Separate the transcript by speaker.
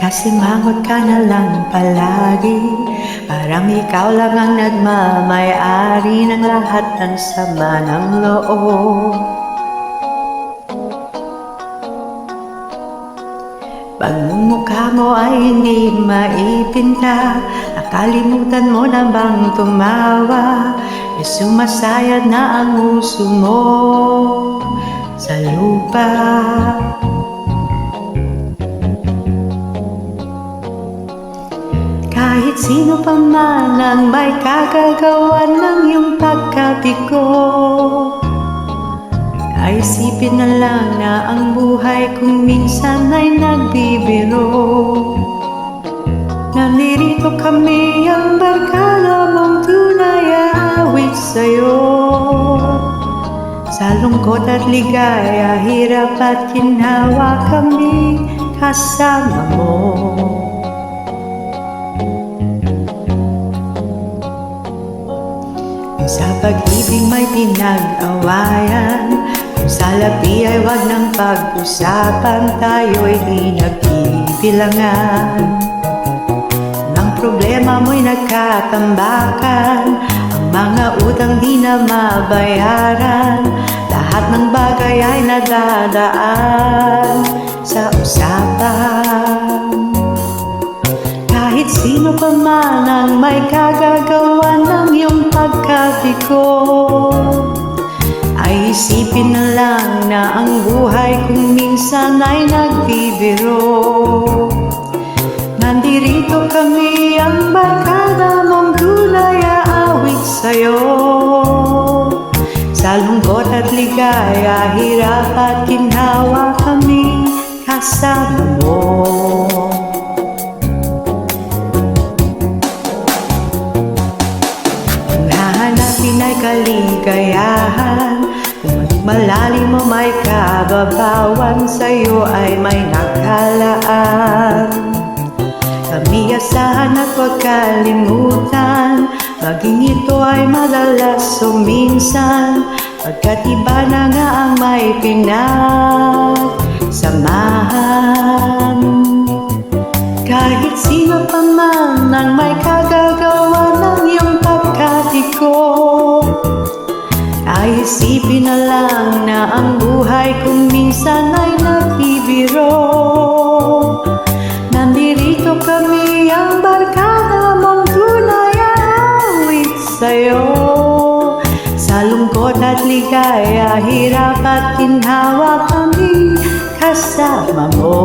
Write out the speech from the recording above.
Speaker 1: Nakasimangot ka na lang palagi, parang ikaw lang ang nagmamay-ari ng lahat ng sama ng loob. Pagmumukha mo ay hindi maipinta, nakalimutan mo na bang tumawa, e sumasayad na ang puso mo sa lupa. Kahit sino pa man ang may kagagawan ng iyong pagkabigo, ay isipin na lang na ang buhay kung minsan ay nagbibiro. Nandirito kami ang barkada mong tunay aawit sa'yo. Sa lungkot at ligaya, hirap at ginhawa kami kasama mo. Sa pag-ibig may pinag-awayan, kung sa labi ay wag ng pag-usapan, tayo'y di nagbibilangan. Nang problema mo'y nagkatambakan, ang mga utang di na mabayaran, lahat ng bagay ay nadadaan sa usapan. Kahit sino pa man ang may kagagawa ng iyong pagkabigo, ay isipin na lang na ang buhay kung minsan ay nagbibiro. Nandirito kami ang barkada mong tunay aawit sa'yo. Sa lungkot at ligaya, hirap at ginhawa kami kasama mo. Ay kaligayahan, kung malalim mo may kababawan, sa'yo ay may nakalaan. Kami asahan at huwag kalimutan, maging ito ay madalas o minsan, pagkat iba na nga ang may pinagsamahan. Kahit sino pa man ang may kagagawa ng iyong pagkatigo, ay isipin na lang na ang buhay kung minsan ay nagbibiro. Nandirito kami ang barkada mong tunay aawit sa'yo. Sa lungkot at ligaya, hirap at ginhawa kami kasama mo.